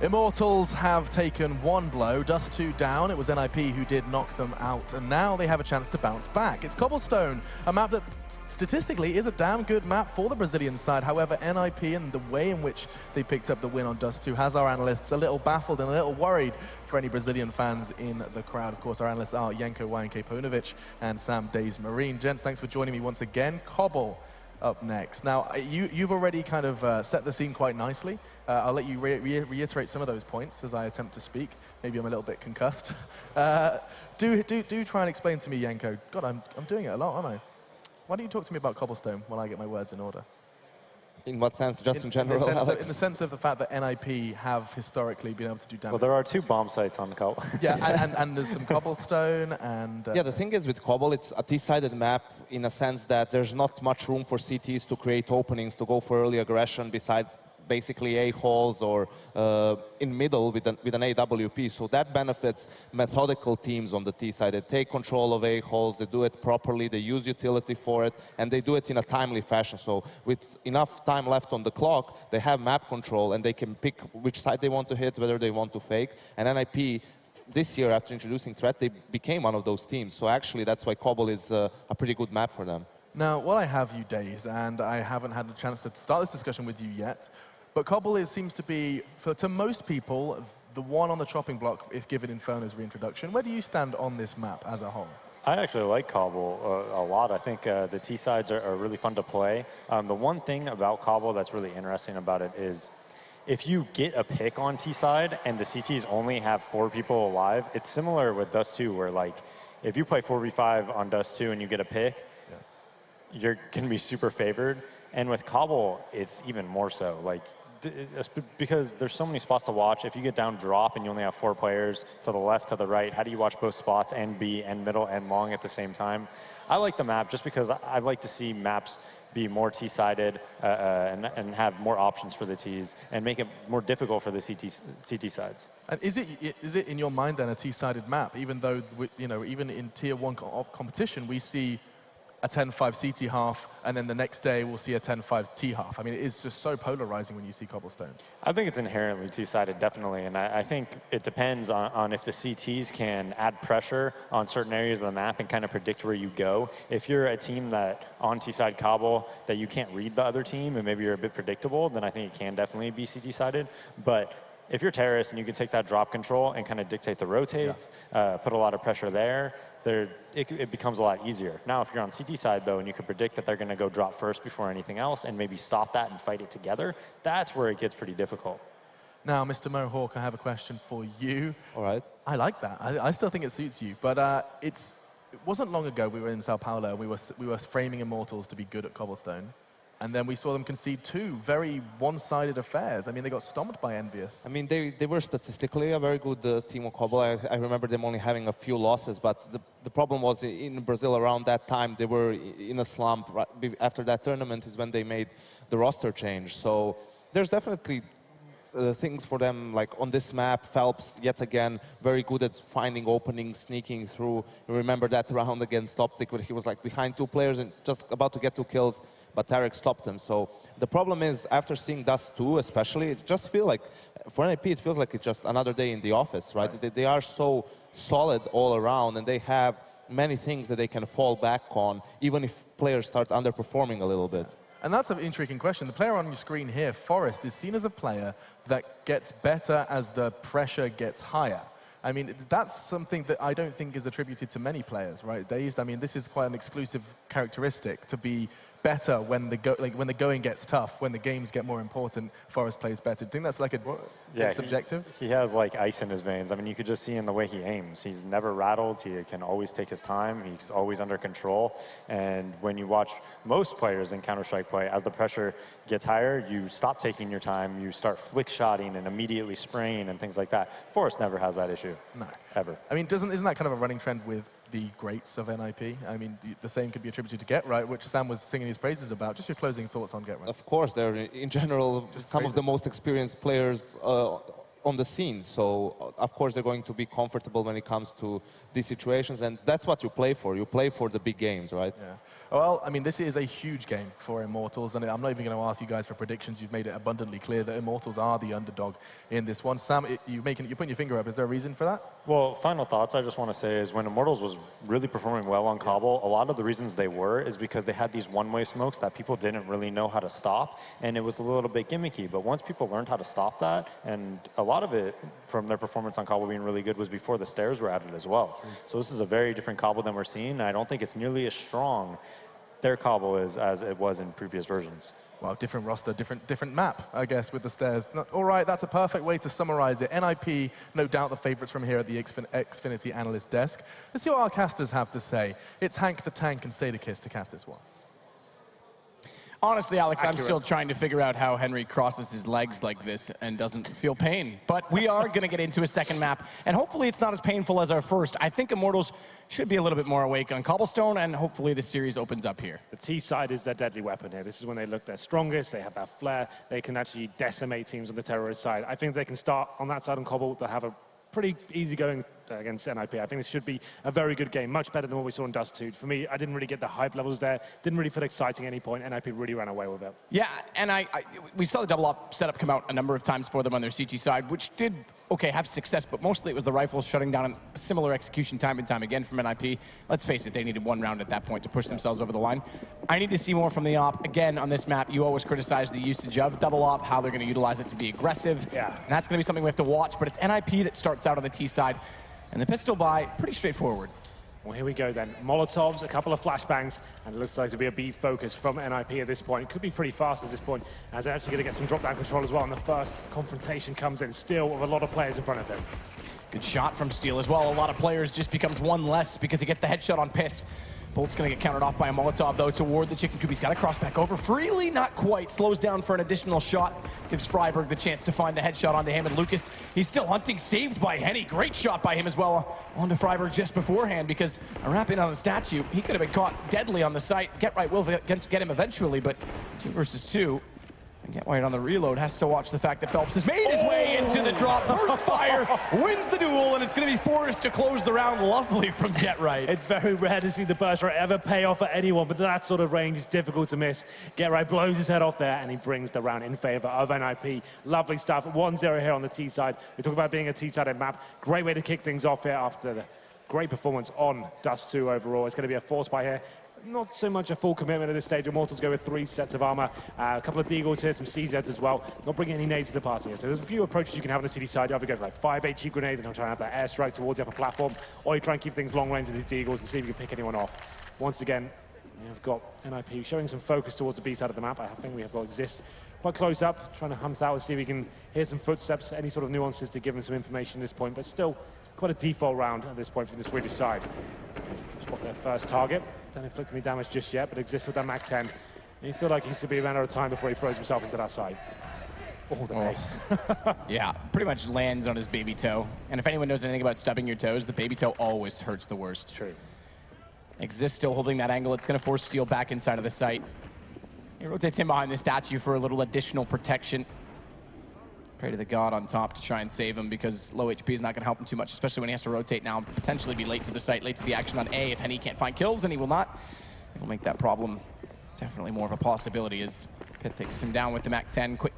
Immortals have taken one blow, Dust 2 down. It was NiP who did knock them out, and now they have a chance to bounce back. It's Cobblestone, a map that statistically is a damn good map for the Brazilian side. However, NiP and the way in which they picked up the win on Dust 2 has our analysts a little baffled and a little worried for any Brazilian fans in the crowd. Of course, our analysts are Yenko YNK Paunovic and Sam Days Marine. Gents, thanks for joining me once again. Cobble up next. Now, you've already kind of set the scene quite nicely. I'll let you reiterate some of those points as I attempt to speak. Maybe I'm a little bit concussed. Do try and explain to me, Yenko. God, I'm doing it a lot, aren't I? Why don't you talk to me about Cobblestone while I get my words in order? In what sense? Just in general, in the sense of the fact that NiP have historically been able to do damage. Well, there are 2 bomb sites on Cobble. Yeah, and there's some Cobblestone and... Yeah, the thing is with Cobble, it's a T-sided map in a sense that there's not much room for CTs to create openings to go for early aggression besides basically A-holes or in middle with an AWP. So that benefits methodical teams on the T side. They take control of A-holes, they do it properly, they use utility for it, and they do it in a timely fashion. So with enough time left on the clock, they have map control and they can pick which side they want to hit, whether they want to fake. And NiP, this year, after introducing Threat, they became one of those teams. So actually, that's why Cobble is a pretty good map for them. Now, while I have you, Days, and I haven't had a chance to start this discussion with you yet, but Cobble seems to be, to most people, the one on the chopping block if given Inferno's reintroduction. Where do you stand on this map as a whole? I actually like Cobble a lot. I think the T-sides are really fun to play. The one thing about Cobble that's really interesting about it is if you get a pick on T-side and the CTs only have 4 people alive, it's similar with Dust 2 where like if you play 4v5 on Dust 2 and you get a pick, you're going to be super favored. And with Cobble, it's even more so. Like, because there's so many spots to watch. If you get down drop and you only have 4 players to the left, to the right, how do you watch both spots and B and middle and long at the same time? I like the map just because I like to see maps be more T-sided and have more options for the Ts and make it more difficult for the CT sides. And is it in your mind then a T-sided map? Even though even in Tier 1 competition we see a 10-5 CT half, and then the next day we'll see a 10-5 T half. I mean, it is just so polarizing when you see Cobblestone. I think it's inherently T-sided, definitely, and I think it depends on if the CTs can add pressure on certain areas of the map and kind of predict where you go. If you're a team that, on T-side Cobble, that you can't read the other team, and maybe you're a bit predictable, then I think it can definitely be CT-sided. But if you're Terrorist and you can take that drop control and kind of dictate the rotates, put a lot of pressure there, it becomes a lot easier. Now, if you're on CT side, though, and you can predict that they're going to go drop first before anything else and maybe stop that and fight it together, that's where it gets pretty difficult. Now, Mr. Mohawk, I have a question for you. All right. I like that. I still think it suits you. But it wasn't long ago we were in Sao Paulo and we were framing Immortals to be good at Cobblestone. And then we saw them concede 2 very one-sided affairs. I mean, they got stomped by Envious. I mean, they were statistically a very good team of Cobble. I remember them only having a few losses, but the problem was in Brazil around that time, they were in a slump. Right after that tournament is when they made the roster change. So there's definitely things for them, like on this map, Phelps, yet again, very good at finding openings, sneaking through. You remember that round against Optic where he was like behind 2 players and just about to get 2 kills. But Tarek stopped him. So the problem is, after seeing Dust 2 especially, it just feels like, for NiP, it feels like it's just another day in the office, right? They are so solid all around, and they have many things that they can fall back on, even if players start underperforming a little bit. And that's an intriguing question. The player on your screen here, Forrest, is seen as a player that gets better as the pressure gets higher. I mean, that's something that I don't think is attributed to many players, right? Dazed, I mean, this is quite an exclusive characteristic to be better when when the going gets tough, when the games get more important. Forrest plays better. Do you think that's like subjective? He has like ice in his veins. I mean, you could just see in the way he aims. He's never rattled. He can always take his time. He's always under control. And when you watch most players in Counter-Strike play, as the pressure gets higher, you stop taking your time. You start flick shotting and immediately spraying and things like that. Forrest never has that issue. No. Ever. I mean, isn't that kind of a running trend with the greats of NiP? I mean, the same could be attributed to Get Right, which Sam was singing his praises about. Just your closing thoughts on Get Right. Of course, they're in general some of the most experienced players on the scene. So of course they're going to be comfortable when it comes to these situations, and that's what you play for. You play for the big games, right? Yeah. Well, I mean, this is a huge game for Immortals, and I'm not even going to ask you guys for predictions. You've made it abundantly clear that Immortals are the underdog in this one. Sam, you're putting your finger up. Is there a reason for that? Well, final thoughts I just want to say is when Immortals was really performing well on Cbble, a lot of the reasons they were is because they had these one-way smokes that people didn't really know how to stop, and it was a little bit gimmicky. But once people learned how to stop that, and a lot of it from their performance on Cbble being really good was before the stairs were added as well. So this is a very different Cbble than we're seeing, and I don't think it's nearly as strong their Cbble is as it was in previous versions. Well, different roster, different map, I guess, with the stairs. All right, that's a perfect way to summarize it. NiP, no doubt the favorites from here at the Xfinity analyst desk. Let's see what our casters have to say. It's Hank the Tank and Sadakis to cast this one. Honestly, Alex, Accurate. I'm still trying to figure out how Henry crosses his legs like this and doesn't feel pain. But we are going to get into a second map, and hopefully it's not as painful as our first. I think Immortals should be a little bit more awake on Cobblestone, and hopefully the series opens up here. The T side is their deadly weapon here. This is when they look their strongest. They have that flair. They can actually decimate teams on the terrorist side. I think they can start on that side on Cobble. They'll have a pretty easy going against NiP. I think this should be a very good game, much better than what we saw in Dust 2. For me, I didn't really get the hype levels there. Didn't really feel exciting at any point. NiP really ran away with it. Yeah, and we saw the double up setup come out a number of times for them on their CT side, which did, okay, have success, but mostly it was the rifles shutting down a similar execution time and time again from NiP. Let's face it, they needed one round at that point to push themselves over the line. I need to see more from the op. Again, on this map, you always criticize the usage of double op, how they're going to utilize it to be aggressive. Yeah. And that's going to be something we have to watch, but it's NiP that starts out on the T side. And the pistol buy, pretty straightforward. Well, here we go then. Molotovs, a couple of flashbangs, and it looks like to be a B focus from NiP at this point. Could be pretty fast at this point, as they're actually going to get some drop-down control as well. And the first confrontation comes in, still with a lot of players in front of him. Good shot from Steel as well. A lot of players just becomes one less because he gets the headshot on Pith. Bolt's going to get countered off by a Molotov, though, toward the Chicken Coop. He's got to cross back over freely, not quite. Slows down for an additional shot. Gives Freiberg the chance to find the headshot onto him. And Lucas, he's still hunting, saved by Henny. Great shot by him as well. Onto Freiberg just beforehand, because a wrap in on the statue. He could have been caught deadly on the site. Get right will get him eventually, but 2 versus 2. And Get White on the reload has to watch the fact that Phelps has made his way into the drop. First fire wins the duel, and it's going to be forced to close the round. Lovely from Get Right. It's very rare to see the burst rate ever pay off at anyone, but that sort of range is difficult to miss. Get Right blows his head off there, and he brings the round in favor of NiP. Lovely stuff. 1-0 here on the T side. We talk about being a T-sided map. Great way to kick things off here after the great performance on Dust 2 overall. It's going to be a force buy here. Not so much a full commitment at this stage. Immortals go with 3 sets of armor, a couple of Deagles here, some CZs as well. Not bringing any nades to the party here. So there's a few approaches you can have on the city side. You either go for like 5 HE grenades and try and have that airstrike towards the upper platform, or you try and keep things long range with these Deagles and see if you can pick anyone off. Once again, we have got NiP showing some focus towards the B side of the map. I think we have got Exist quite close up, trying to hunt out and see if we can hear some footsteps, any sort of nuances to give them some information at this point, but still quite a default round at this point from the Swedish side. Spot their first target. Don't inflict any damage just yet, but Exists with that Mac 10. And you feel like he's to be a matter of time before he throws himself into that side. Oh, the ace. Yeah, pretty much lands on his baby toe. And if anyone knows anything about stubbing your toes, the baby toe always hurts the worst. True. Exists still holding that angle. It's going to force Steel back inside of the site. He rotates him behind the statue for a little additional protection. Pray to the god on top to try and save him, because low HP is not going to help him too much, especially when he has to rotate now and potentially be late to the site, late to the action on A. If Henny can't find kills, and he will not, it'll make that problem definitely more of a possibility as Pith takes him down with the Mac 10. Quick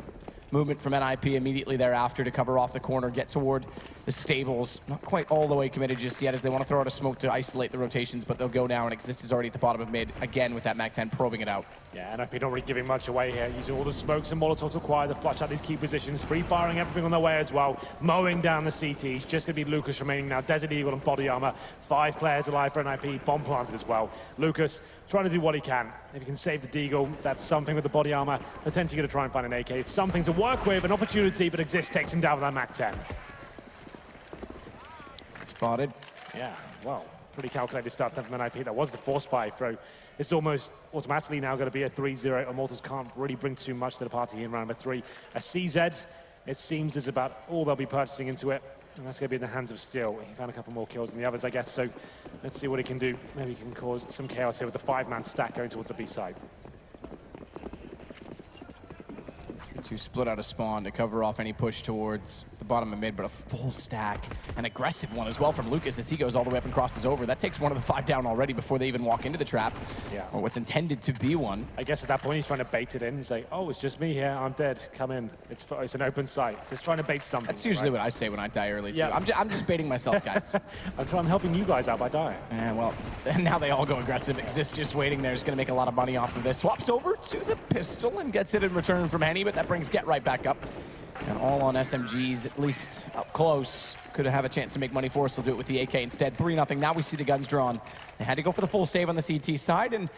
movement from NiP immediately thereafter to cover off the corner, get toward the stables. Not quite all the way committed just yet, as they want to throw out a smoke to isolate the rotations, but they'll go now, and Exist is already at the bottom of mid, again with that Mac 10 probing it out. Yeah, NiP not really giving much away here, using all the smokes and Molotovs to acquire the flush out these key positions, free-firing everything on their way as well, mowing down the CTs. Just going to be Lucas remaining now, Desert Eagle and body armor. 5 players alive for NiP, bomb planted as well. Lucas trying to do what he can. If he can save the Deagle, that's something with the body armor. Potentially going to try and find an AK. It's something to work with, an opportunity, but Exist takes him down with that Mac 10. Spotted. Yeah, well, pretty calculated stuff from NiP. That was the force buy throw. It's almost automatically now going to be a 3-0. Immortals can't really bring too much to the party in round number 3. A CZ, it seems, is about all they'll be purchasing into it. And that's going to be in the hands of Steel. He found a couple more kills than the others, I guess. So let's see what he can do. Maybe he can cause some chaos here with the 5-man stack going towards the B side. 3-2 to split out a spawn to cover off any push towards the bottom of mid, but a full stack, an aggressive one as well from Lucas as he goes all the way up and crosses over. That takes one of the 5 down already before they even walk into the trap, or what's intended to be one. I guess at that point he's trying to bait it in and say, oh, it's just me here, I'm dead, come in. It's an open site. Just trying to bait something. That's usually what I say when I die early too. I'm just baiting myself, guys. I'm helping you guys out by dying. Well, now they all go aggressive. Exist just waiting there is going to make a lot of money off of this. Swaps over to the pistol and gets it in return from Henny, but that brings Get right back up. And all on SMGs, at least up close. Could have a chance to make money for us. They'll do it with the AK instead. 3-0. Now we see the guns drawn. They had to go for the full save on the CT side, and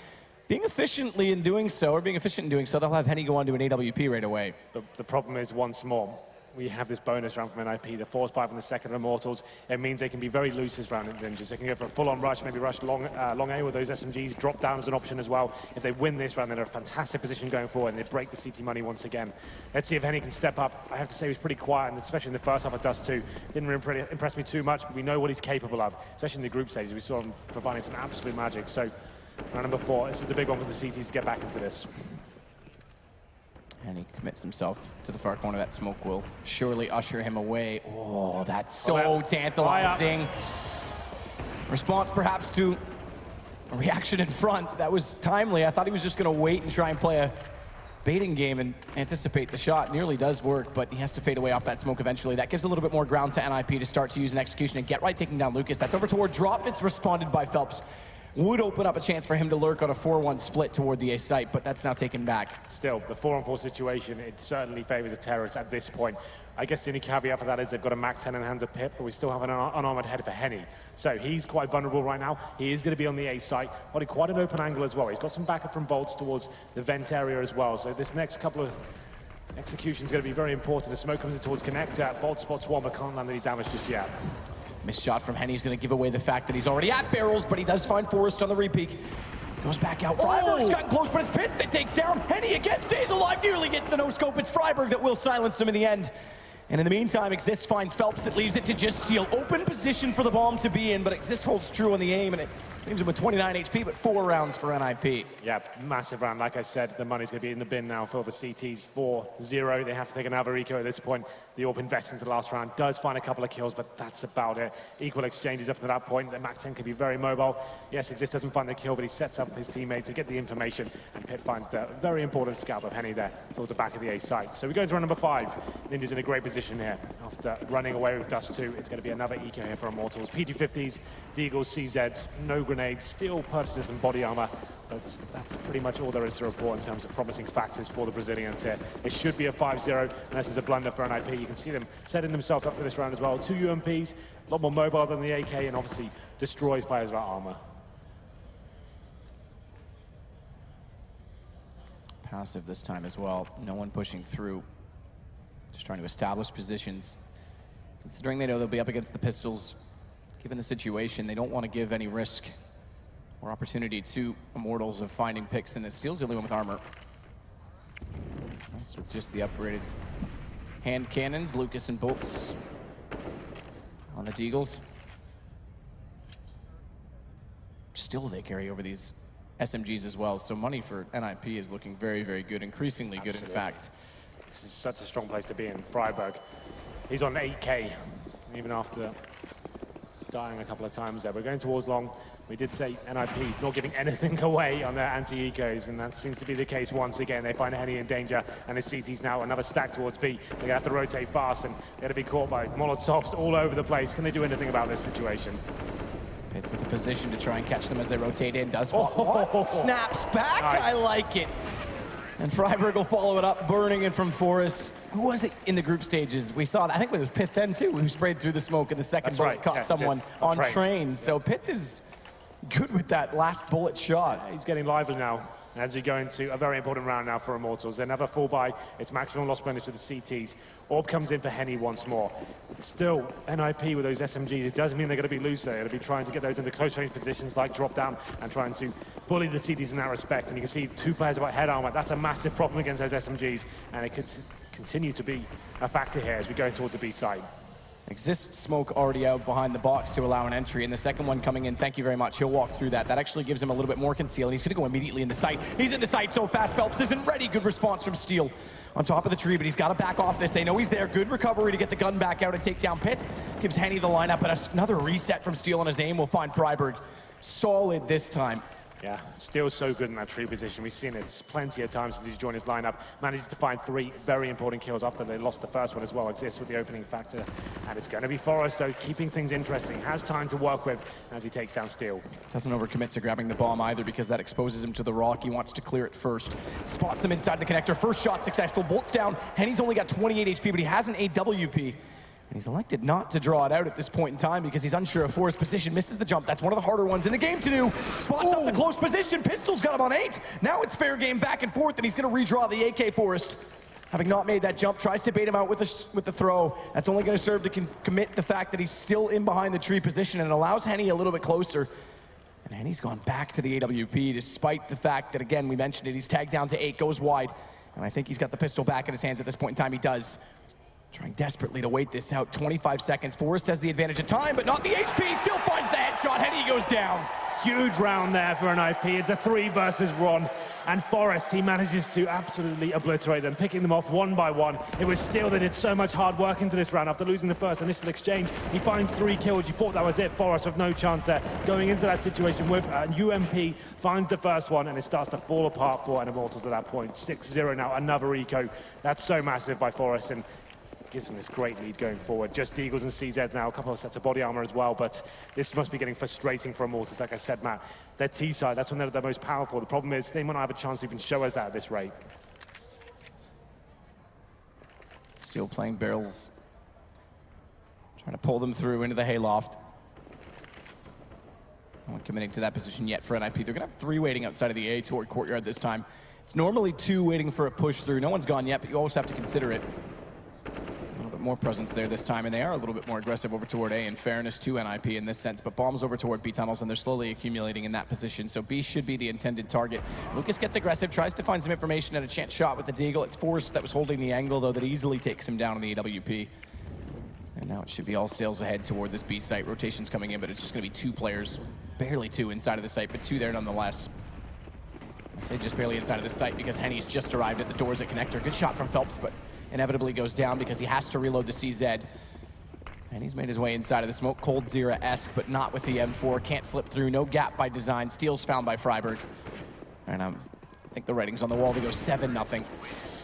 being efficient in doing so, they'll have Henny go on to an AWP right away. The problem is, once more, we have this bonus round from NiP, the force buy from the second Immortals. It means they can be very loose this round in Ninjas. They can go for a full-on rush, maybe rush long A with those SMGs, drop down as an option as well. If they win this round, they're in a fantastic position going forward, and they break the CT money once again. Let's see if Henny can step up. I have to say he was pretty quiet, and especially in the first half of Dust 2. Didn't really impress me too much, but we know what he's capable of, especially in the group stages. We saw him providing some absolute magic. So, round number 4, this is the big one for the CTs to get back into this. And he commits himself to the far corner. That smoke will surely usher him away. Oh, that's so tantalizing. Response perhaps to a reaction in front. That was timely. I thought he was just going to wait and try and play a baiting game and anticipate the shot. Nearly does work, but he has to fade away off that smoke eventually. That gives a little bit more ground to NiP to start to use an execution and Get right taking down Lucas. That's over toward drop. It's responded by Phelps. Would open up a chance for him to lurk on a 4-1 split toward the A site, but that's now taken back. Still, the 4-on-4 situation, it certainly favors the terrorists at this point. I guess the only caveat for that is they've got a MAC-10 in the hands of Pip, but we still have an unarmored head for Henny. So he's quite vulnerable right now. He is going to be on the A site, holding quite an open angle as well. He's got some backup from bolts towards the vent area as well. So this next couple of executions going to be very important. The smoke comes in towards connector. Bolt spots one, but can't land any damage just yet. Missed shot from Henny is going to give away the fact that he's already at barrels, but he does find Forrest on the repeak. Goes back out. Freiberg's gotten close, but it's Pitt that takes down Henny again. Stays alive, nearly gets the no-scope. It's Freiberg that will silence him in the end. And in the meantime, Exist finds Phelps. It leaves it to just steal. Open position for the bomb to be in, but Exist holds true on the aim, and it leaves him with 29 HP, but 4 rounds for NiP. Yeah, massive round. Like I said, the money's going to be in the bin now for the CTs. 4-0. They have to take another eco at this point. The AWP invests into the last round. Does find a couple of kills, but that's about it. Equal exchanges up to that point. The MAC-10 can be very mobile. Yes, Exist doesn't find the kill, but he sets up his teammate to get the information, and Pitt finds the very important scalp of Henny there towards the back of the A site. So we go to round number 5. Ninja's in a great position here. After running away with Dust 2, it's going to be another eco here for Immortals. P250s, Deagles, CZs, no grenades, still purchases and body armor. But that's pretty much all there is to report in terms of promising factors for the Brazilians here. It should be a 5-0, unless it's a blunder for NiP. You can see them setting themselves up for this round as well. 2 UMPs, a lot more mobile than the AK, and obviously destroys players without armor. Passive this time as well. No one pushing through. Just trying to establish positions. Considering they know they'll be up against the pistols, given the situation, they don't want to give any risk or opportunity to Immortals of finding picks, and it steals the only one with armor. That's with just the upgraded hand cannons, Lucas and bolts on the Deagles. Still they carry over these SMGs as well, so money for NiP is looking very, very good, increasingly good in fact. This is such a strong place to be in. Freiberg, he's on 8K, even after dying a couple of times there. We're going towards long. We did say NiP not giving anything away on their anti-ecos, and that seems to be the case once again. They find Henny in danger, and the CT's now another stack towards B. They're going to have to rotate fast, and they're going to be caught by Molotovs all over the place. Can they do anything about this situation? Pitt with the position to try and catch them as they rotate in. Does what? Snaps back. Nice. I like it. And Freiberg will follow it up, burning it from Forrest. Who was it in the group stages? We saw that. I think it was Pitt then too, who sprayed through the smoke in the second bullet, caught someone on train. Yes. So Pitt is good with that last bullet shot. He's getting lively now as we go into a very important round now for Immortals. Another full buy. It's maximum loss bonus to the CTs. Orb comes in for Henny once more. Still, NiP with those SMGs, it does mean they're going to be looser. They're going to be trying to get those into close range positions like drop down and trying to bully the CTs in that respect. And you can see 2 players without head armor. That's a massive problem against those SMGs, and it could continue to be a factor here as we go towards the B side. Exists smoke already out behind the box to allow an entry, and the second one coming in, thank you very much. He'll walk through that. That actually gives him a little bit more conceal, and he's going to go immediately in the sight. He's in the sight so fast, Phelps isn't ready. Good response from Steel on top of the tree, but he's got to back off this. They know he's there. Good recovery to get the gun back out and take down Pit. Gives Henny the lineup, but another reset from Steel on his aim will find Freiburg solid this time. Yeah, Steel's so good in that tree position. We've seen it plenty of times since he's joined his lineup. Manages to find 3 very important kills after they lost the first one as well. Exists with the opening factor. And it's going to be Forrest, so keeping things interesting. Has time to work with as he takes down Steel. Doesn't overcommit to grabbing the bomb either because that exposes him to the rock. He wants to clear it first. Spots them inside the connector. First shot successful. Bolts down. Henny's only got 28 HP, but he has an AWP. And he's elected not to draw it out at this point in time because he's unsure of Forrest's position. Misses the jump. That's one of the harder ones in the game to do. Spots up the close position. Pistol's got him on 8. Now it's fair game back and forth, and he's going to redraw the AK Forrest. Having not made that jump, tries to bait him out with the throw. That's only going to serve to commit the fact that he's still in behind the tree position and allows Henny a little bit closer. And Henny's gone back to the AWP despite the fact that, again, we mentioned it, he's tagged down to 8, goes wide. And I think he's got the pistol back in his hands at this point in time. He does. Trying desperately to wait this out. 25 seconds. Forrest has the advantage of time, but not the HP. Still finds the headshot. Henny goes down. Huge round there for NiP. It's a 3 versus 1. And Forrest, he manages to absolutely obliterate them, picking them off one by one. It was Steel that did so much hard work into this round after losing the first initial exchange. He finds 3 kills. You thought that was it. Forrest with no chance there. Going into that situation with UMP, finds the first one, and it starts to fall apart for Immortals at that point. 6-0 now, another eco. That's so massive by Forrest, and gives them this great lead going forward. Just Eagles and CZ now, a couple of sets of body armor as well, but this must be getting frustrating for Immortals. Like I said, Matt, their T-side, that's when they're the most powerful. The problem is they might not have a chance to even show us that at this rate. Still playing barrels. Trying to pull them through into the hayloft. No one committing to that position yet for NiP. They're going to have 3 waiting outside of the A toward Courtyard this time. It's normally 2 waiting for a push through. No one's gone yet, but you always have to consider it. A little bit more presence there this time, and they are a little bit more aggressive over toward A, in fairness to NiP in this sense, but bombs over toward B tunnels, and they're slowly accumulating in that position, so B should be the intended target. Lucas gets aggressive, tries to find some information and a chance shot with the Deagle. It's Forrest that was holding the angle, though, that easily takes him down on the AWP. And now it should be all sails ahead toward this B site. Rotation's coming in, but it's just going to be 2 players, barely 2 inside of the site, but 2 there nonetheless. I say just barely inside of the site because Henny's just arrived at the doors at connector. Good shot from Phelps, but inevitably goes down because he has to reload the CZ. And he's made his way inside of the smoke. Cold Zera-esque, but not with the M4. Can't slip through. No gap by design. Steals found by Freiburg. And I think the writing's on the wall. They go 7-0.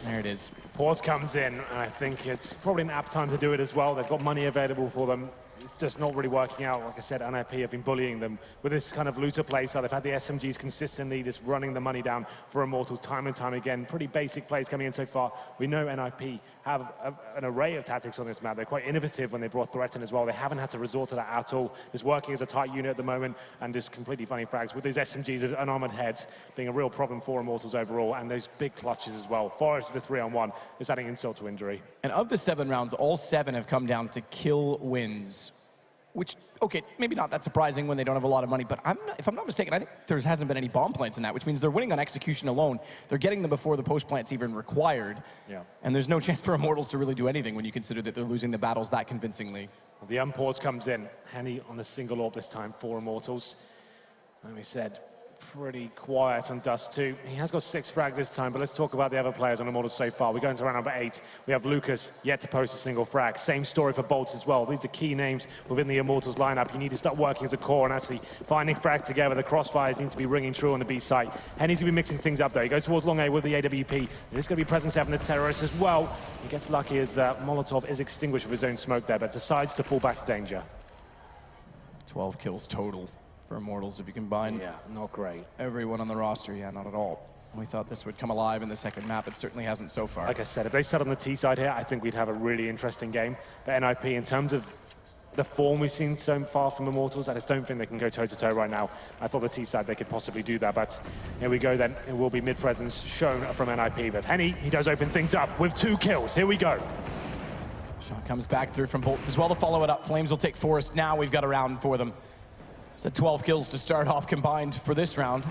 There it is. Pause comes in, and I think it's probably an apt time to do it as well. They've got money available for them. It's just not really working out. Like I said, NiP have been bullying them with this kind of looter play style. They've had the SMGs consistently just running the money down for Immortal time and time again. Pretty basic plays coming in so far. We know NiP have an array of tactics on this map. They're quite innovative when they brought threat in as well. They haven't had to resort to that at all. Just working as a tight unit at the moment and just completely funny frags with those SMGs and unarmored heads being a real problem for Immortals overall, and those big clutches as well. Forrest, the 3-on-1, is adding insult to injury. And of the 7 rounds, all 7 have come down to kill wins. Which, okay, maybe not that surprising when they don't have a lot of money, but if I'm not mistaken, I think there hasn't been any bomb plants in that, which means they're winning on execution alone. They're getting them before the post plant's even required. Yeah. And there's no chance for Immortals to really do anything when you consider that they're losing the battles that convincingly. Well, the unpause comes in. Henny on the single orb this time for Immortals. Like we said, pretty quiet on Dust 2. He has got 6 frag this time, but let's talk about the other players on Immortals so far. We go into round number 8. We have Lucas, yet to post a single frag. Same story for Bolts as well. These are key names within the Immortals lineup. You need to start working as a core and actually finding frags together. The crossfires need to be ringing true on the B site. Henny's going to be mixing things up though. He goes towards long A with the AWP. There's going to be presence having the terrorists as well. He gets lucky as that Molotov is extinguished with his own smoke there, but decides to fall back to danger. 12 kills total for Immortals if you combine. Yeah, not great. Everyone on the roster, yeah, not at all. We thought this would come alive in the second map. It certainly hasn't so far. Like I said, if they sat on the T side here, I think we'd have a really interesting game. But NiP, in terms of the form we've seen so far from Immortals, I just don't think they can go toe-to-toe right now. I thought the T side, they could possibly do that, but here we go then. It will be mid-presence shown from NiP. But Henny, he does open things up with 2 kills. Here we go. Shot comes back through from Bolts as well to follow it up. Flames will take Forrest. Now we've got a round for them. So 12 kills to start off combined for this round.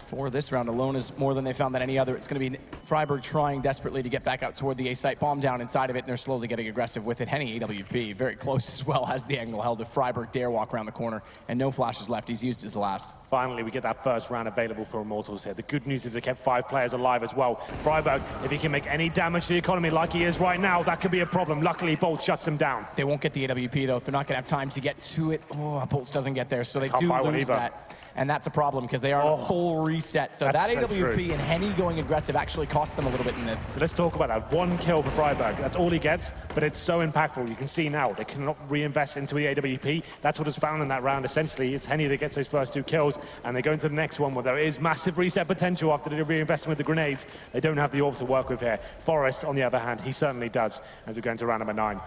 For this round alone is more than they found than any other. It's going to be Freiburg trying desperately to get back out toward the A site, bomb down inside of it, and they're slowly getting aggressive with it. Henny AWP very close as well, has the angle held. If Freiburg dare walk around the corner, and no flashes left, he's used his last. Finally, we get that first round available for Immortals here. The good news is they kept 5 players alive as well. Freiburg, if he can make any damage to the economy like he is right now, that could be a problem. Luckily, Bolt shuts him down. They won't get the AWP though. They're not going to have time to get to it. Oh, Bolts doesn't get there, so they do lose that. And that's a problem because they are on a full reset. So that AWP and Henny going aggressive actually cost them a little bit in this. So let's talk about that. 1 kill for Freiburg. That's all he gets, but it's so impactful. You can see now they cannot reinvest into the AWP. That's what is found in that round. Essentially, it's Henny that gets those first 2 kills, and they go into the next one where there is massive reset potential after the reinvestment with the grenades. They don't have the AWP to work with here. Forrest, on the other hand, he certainly does as we go into round number 9.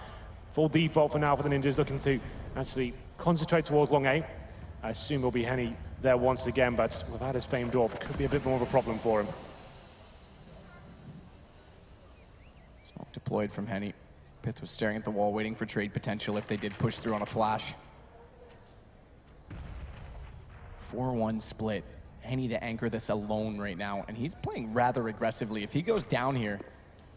Full default for now for the Ninjas, looking to actually concentrate towards long A. I assume it'll be Henny there once again, but without his famed AWP, could be a bit more of a problem for him. Smoke deployed from Henny. Pith was staring at the wall, waiting for trade potential if they did push through on a flash. 4-1 split. Henny to anchor this alone right now, and he's playing rather aggressively. If he goes down here,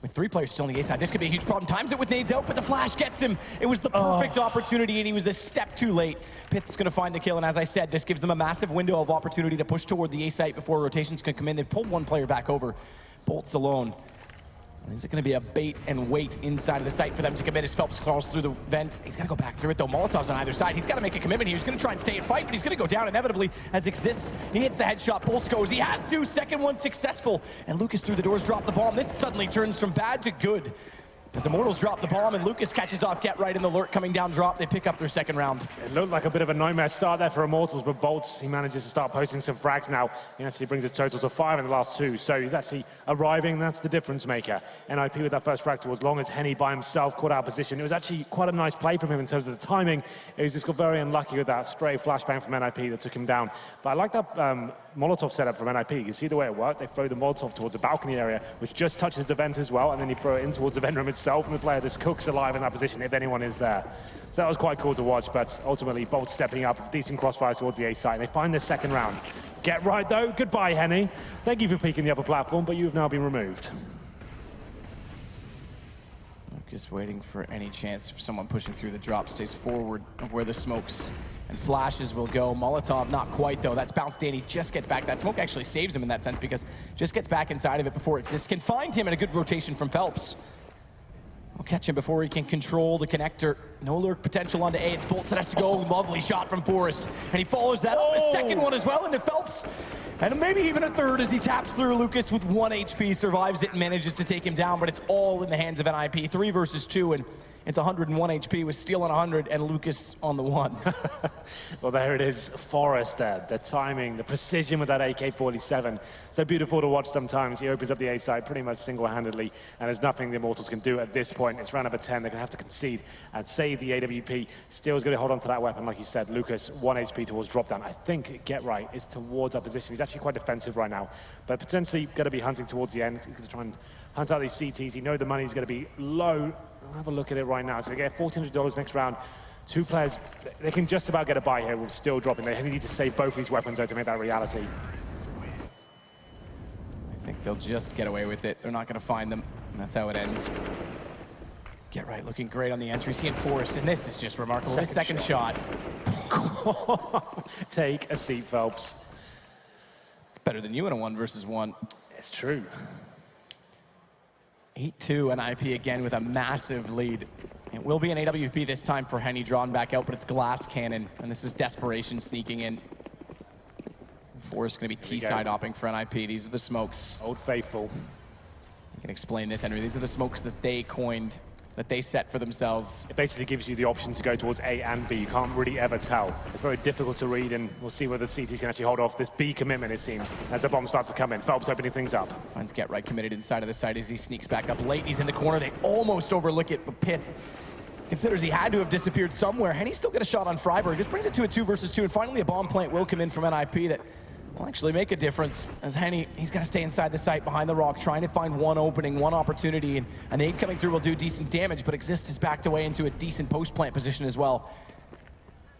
with 3 players still on the A side, this could be a huge problem. Times it with nades out, but the flash gets him. It was the perfect opportunity, and he was a step too late. Pith's going to find the kill, and as I said, this gives them a massive window of opportunity to push toward the A site before rotations can come in. They pulled 1 player back over. Bolt's alone. Is it going to be a bait and wait inside of the site for them to commit as Phelps crawls through the vent? He's got to go back through it, though. Molotov's on either side. He's got to make a commitment here. He's going to try and stay and fight, but he's going to go down inevitably as Exist. He hits the headshot. Bolts goes. He has to. Second one successful. And Lucas through the doors dropped the bomb. This suddenly turns from bad to good. As Immortals drop the bomb and Lucas catches off Get Right in the lurk coming down drop, they pick up their second round. It looked like a bit of a nightmare start there for Immortals, but Bolts, he manages to start posting some frags now. He actually brings his total to 5 in the last 2, so he's actually arriving. That's the difference maker. NiP with that first frag towards long as Henny by himself caught out position. It was actually quite a nice play from him in terms of the timing. He just got very unlucky with that stray flashbang from NiP that took him down. But I like that Molotov setup from NiP. You can see the way it worked. They throw the Molotov towards the balcony area, which just touches the vent as well, and then you throw it in towards the vent room itself, and the player just cooks alive in that position if anyone is there. So that was quite cool to watch, but ultimately Bolt stepping up, decent crossfire towards the A site, and they find the second round. Get Right though, goodbye Henny. Thank you for peeking the upper platform, but you have now been removed. Just waiting for any chance for someone pushing through the drop, stays forward of where the smokes and flashes will go. Molotov, not quite though. That's bounced in. He just gets back. That smoke actually saves him in that sense because just gets back inside of it before Exist can find him, and a good rotation from Phelps. We'll catch him before he can control the connector. No lurk potential onto A. It's Bolts that has to go. Lovely shot from Forrest. And he follows that up. A second one as well into Phelps. And maybe even a third as he taps through. Lucas with 1 HP survives it and manages to take him down, but it's all in the hands of NiP. 3 versus 2, and it's 101 HP with Steel on 100 and Lucas on the 1. Well, there it is, Forrest there. The timing, the precision with that AK-47. So beautiful to watch sometimes. He opens up the A side pretty much single-handedly, and there's nothing the Immortals can do at this point. It's round number 10. They're going to have to concede and save the AWP. Steel's going to hold on to that weapon, like you said. Lucas, 1 HP towards drop-down. I think Get Right is towards our position. He's actually quite defensive right now, but potentially going to be hunting towards the end. He's going to try and hunt out these CTs. You know the money's going to be low. I'll have a look at it right now. So they get $1,400 next round. 2 players, they can just about get a buy here with Steel dropping. They need to save both these weapons though to make that reality. I think they'll just get away with it. They're not going to find them, and that's how it ends. Get Right looking great on the entry. He and Forrest, and this is just remarkable. His second shot. Take a seat, Phelps. It's better than you in a 1 versus 1. It's true. 8-2 NiP again with a massive lead. It will be an AWP this time for Henny, drawn back out, but it's glass cannon, and this is desperation sneaking in. Forrest going to be T-side hopping for NiP. These are the smokes. Old Faithful. You can explain this, Henry. These are the smokes that they coined, that they set for themselves. It basically gives you the option to go towards A and B. You can't really ever tell. It's very difficult to read, and we'll see whether CTs can actually hold off this B commitment, it seems, as the bombs start to come in. Phelps opening things up. Finds Get Right committed inside of the site as he sneaks back up late. He's in the corner. They almost overlook it, but Pith considers he had to have disappeared somewhere. And he's still got a shot on Freiburg. This brings it to a 2 versus 2, and finally a bomb plant will come in from NiP that will actually make a difference, as Henny, he's got to stay inside the site behind the rock, trying to find one opening, one opportunity, and an aid coming through will do decent damage, but Exist is backed away into a decent post-plant position as well.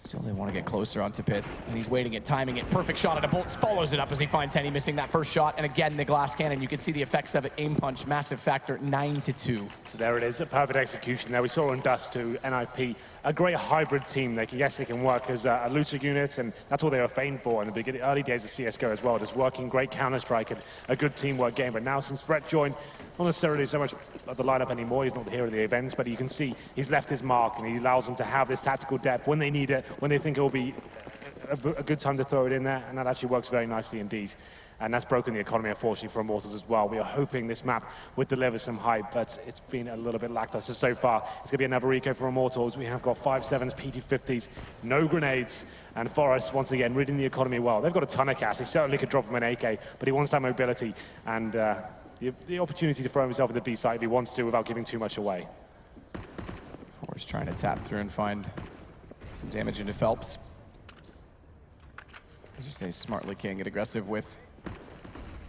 Still, they want to get closer onto Pith, and he's waiting it, timing it. Perfect shot at a bolt, follows it up as he finds Henny missing that first shot. And again, the glass cannon, you can see the effects of it. Aim punch, massive factor, 9-2. So there it is, a perfect execution there. We saw in Dust 2, NiP, a great hybrid team. They can work as a looter unit, and that's what they were famed for in the beginning, early days of CSGO as well, just working great Counter-Strike and a good teamwork game. But now since Brett joined, not necessarily so much of the lineup anymore, he's not here at the events, but you can see he's left his mark, and he allows them to have this tactical depth when they need it, when they think it will be a good time to throw it in there, and that actually works very nicely indeed. And that's broken the economy, unfortunately, for Immortals as well. We are hoping this map would deliver some hype, but it's been a little bit lackluster so far. It's going to be another eco for Immortals. We have got 5.7s, PT50s, no grenades, and Forrest, once again, reading the economy well. They've got a ton of cash. They certainly could drop him an AK, but he wants that mobility and the opportunity to throw himself at the B site if he wants to without giving too much away. Forrest trying to tap through and find some damage into Phelps. As you say, smartly can't get aggressive with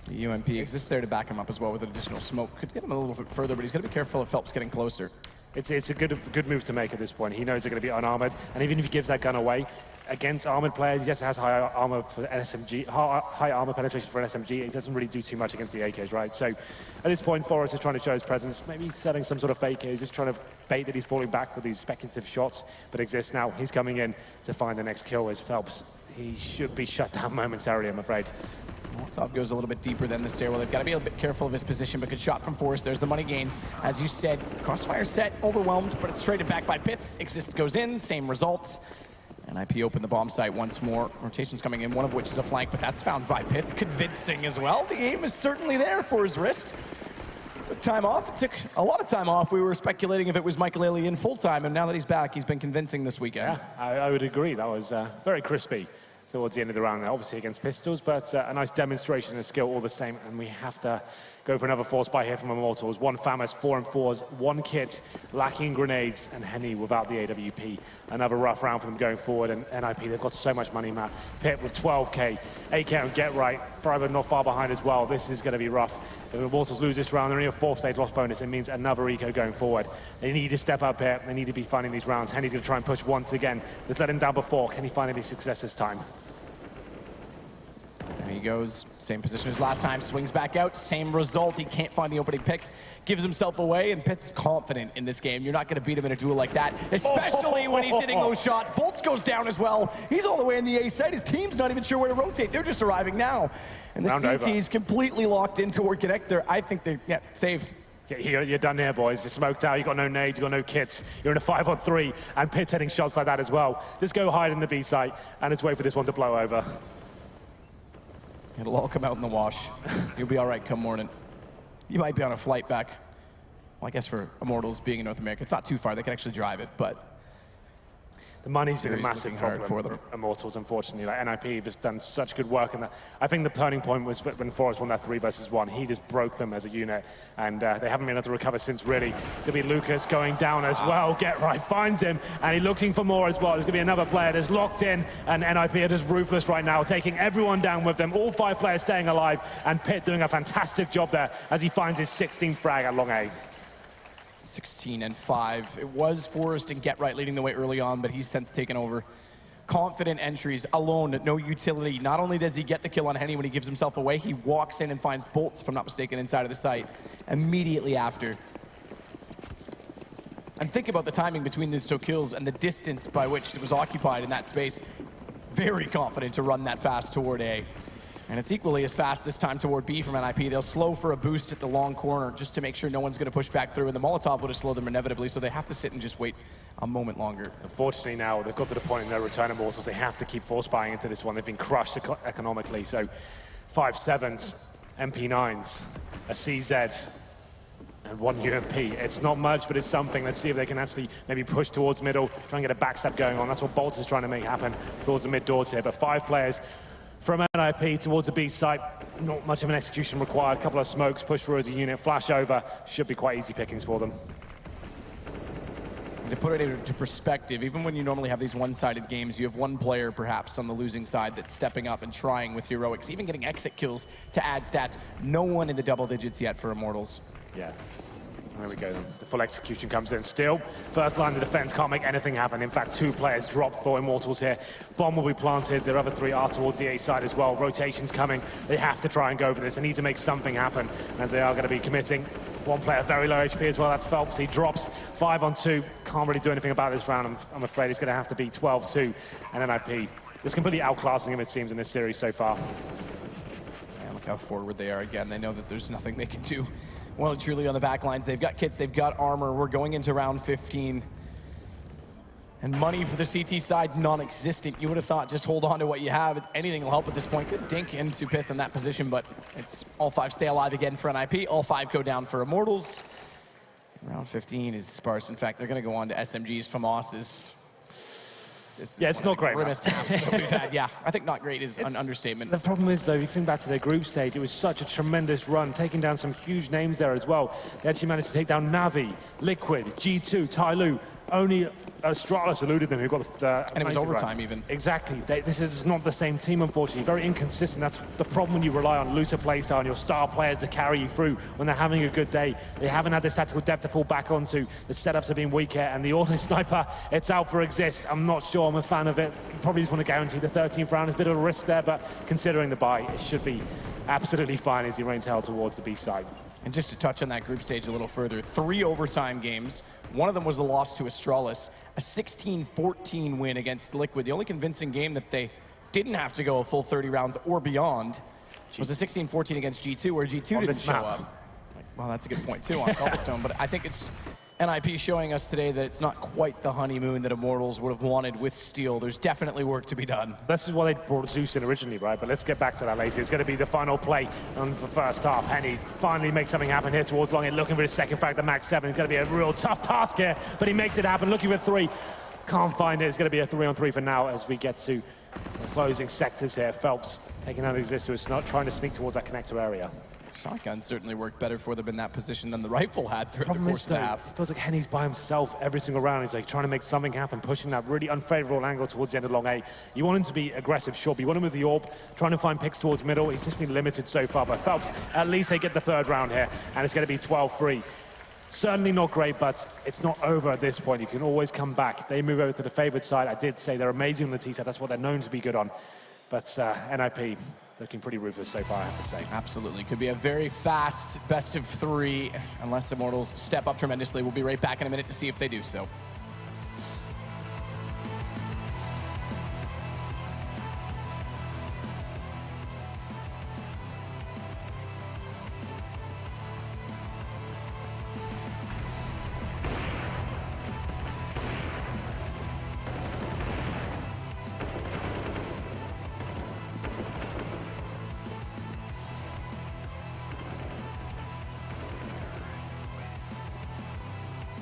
the UMP. Exists there to back him up as well with an additional smoke. Could get him a little bit further, but he's got to be careful of Phelps getting closer. It's a good move to make at this point. He knows they're going to be unarmored, and even if he gives that gun away against armored players, yes, it has high armor for an SMG, high armor penetration for an SMG. It doesn't really do too much against the AKs, right? So at this point, Forrest is trying to show his presence, maybe setting some sort of fake. He's just trying to bait that he's falling back with these speculative shots, but exists now. He's coming in to find the next kill as Phelps. He should be shut down momentarily, I'm afraid. Top goes a little bit deeper than the stairwell. They've got to be a bit careful of his position, but good shot from Forrest. There's the money gained. As you said, crossfire set, overwhelmed, but it's traded back by Pith. Exist goes in, same result. NiP open the bomb site once more. Rotations coming in, one of which is a flank, but that's found by Pith. Convincing as well. The aim is certainly there for his wrist. Took time off. It took a lot of time off. We were speculating if it was Michael Ealy in full time, and now that he's back, he's been convincing this weekend. Yeah, I would agree. That was very crispy towards the end of the round there, obviously against pistols, but a nice demonstration of skill all the same, and we have to go for another force buy here from Immortals. One FAMAS, 4 and 4s, one kit, lacking grenades, and Henny without the AWP. Another rough round for them going forward, and NiP, they've got so much money, Matt. Pit with 12K, AK and Get Right, Private not far behind as well. This is going to be rough. If Immortals lose this round, they're only a 4th stage loss bonus. It means another eco going forward. They need to step up here. They need to be finding these rounds. Henny's going to try and push once again. They've let him down before. Can he find any success this time? There he goes, same position as last time, swings back out, same result. He can't find the opening pick, gives himself away, and Pitt's confident in this game. You're not going to beat him in a duel like that, especially when he's hitting those shots. Bolts goes down as well. He's all the way in the A site. His team's not even sure where to rotate. They're just arriving now. And the CT's completely locked in toward Connector. I think they're, saved. You're done here, boys. You're smoked out. You've got no nades. You've got no kits. You're in a 5-on-3, and Pitt's hitting shots like that as well. Just go hide in the B site, and let's wait for this one to blow over. It'll all come out in the wash. You'll be all right come morning. You might be on a flight back. Well, I guess for Immortals being in North America, it's not too far. They can actually drive it, but the money's been a massive problem for them. Immortals, unfortunately. Like NiP has done such good work in that. I think the turning point was when Forrest won that 3 versus 1. He just broke them as a unit, and they haven't been able to recover since, really. It's going to be Lucas going down as well. Get Right finds him, and he's looking for more as well. There's going to be another player that's locked in, and NiP are just ruthless right now, taking everyone down with them. All 5 players staying alive, and Pitt doing a fantastic job there as he finds his 16th frag at long A. 16 and 5. It was Forrest and Get Right leading the way early on, but he's since taken over. Confident entries, alone, no utility. Not only does he get the kill on Henny when he gives himself away, he walks in and finds bolts, if I'm not mistaken, inside of the site immediately after. And think about the timing between these 2 kills and the distance by which it was occupied in that space. Very confident to run that fast toward A. And it's equally as fast this time toward B from NiP. They'll slow for a boost at the long corner just to make sure no one's going to push back through, and the Molotov would have slowed them inevitably, so they have to sit and just wait a moment longer. Unfortunately now, they've got to the point in their return Immortals, they have to keep force buying into this one. They've been crushed economically, so 5.7s, MP9s, a CZ, and 1 UMP. It's not much, but it's something. Let's see if they can actually maybe push towards middle, try and get a backstep going on. That's what Bolts is trying to make happen towards the mid doors here, but 5 players from NiP towards the B site, not much of an execution required. A couple of smokes, push through as a unit, flash over. Should be quite easy pickings for them. To put it into perspective, even when you normally have these one-sided games, you have one player perhaps on the losing side that's stepping up and trying with heroics, even getting exit kills to add stats. No one in the double digits yet for Immortals. Yeah. There we go. The full execution comes in. Still, first line of defense can't make anything happen. In fact, 2 players drop for Immortals here. Bomb will be planted. Their other 3 are towards the A side as well. Rotation's coming. They have to try and go for this. They need to make something happen, as they are going to be committing. 1 player very low HP as well. That's Phelps. He drops 5 on 2. Can't really do anything about this round. I'm afraid he's going to have to beat 12-2. And NiP is completely outclassing him, it seems, in this series so far. And look how forward they are again. They know that there's nothing they can do. Well, truly on the back lines. They've got kits, they've got armor. We're going into round 15. And money for the CT side, non-existent. You would have thought just hold on to what you have. Anything will help at this point. Good dink into Pith in that position, but it's all 5 stay alive again for NiP. All 5 go down for Immortals. Round 15 is sparse. In fact, they're going to go on to SMGs. FAMAS is yeah, it's not great. Grimmest halves that we've had. Yeah, I think not great is an understatement. The problem is, though, if you think back to their group stage, it was such a tremendous run, taking down some huge names there as well. They actually managed to take down Navi, Liquid, G2, Tyloo. Only Astralis eluded them, who got the... And it was overtime even. Exactly. This is not the same team, unfortunately. Very inconsistent. That's the problem when you rely on looser playstyle and your star players to carry you through when they're having a good day. They haven't had this tactical depth to fall back onto. The setups have been weaker, and the auto sniper, it's out for exist. I'm not sure I'm a fan of it. Probably just want to guarantee the 13th round. It's a bit of a risk there, but considering the buy, it should be absolutely fine as he rains hell towards the B side. And just to touch on that group stage a little further, 3 overtime games. One of them was a loss to Astralis, a 16-14 win against Liquid. The only convincing game that they didn't have to go a full 30 rounds or beyond was a 16-14 against G2, where G2 didn't show up. Well, that's a good point, too, on Cobblestone. But I think it's NiP showing us today that it's not quite the honeymoon that Immortals would have wanted with Steel. There's definitely work to be done. This is why they brought Zeus in originally, right? But let's get back to that later. It's going to be the final play on the first half. Henny finally makes something happen here towards long end, looking for his second frag, the max 7. It's going to be a real tough task here, but he makes it happen, looking for 3. Can't find it. It's going to be a 3-on-3 for now as we get to the closing sectors here. Phelps taking out Exist, who is not trying to sneak towards that connector area. Shotgun certainly worked better for them in that position than the rifle had throughout the course of the half. It feels like Henny's by himself every single round. He's like trying to make something happen, pushing that really unfavorable angle towards the end of long A. You want him to be aggressive, sure, but you want him with the orb, trying to find picks towards middle. He's just been limited so far, but Phelps, at least they get the 3rd round here, and it's going to be 12-3. Certainly not great, but it's not over at this point. You can always come back. They move over to the favored side. I did say they're amazing on the T side. That's what they're known to be good on. But NiP, looking pretty ruthless so far, I have to say. Absolutely. Could be a very fast best of 3, unless Immortals step up tremendously. We'll be right back in a minute to see if they do so.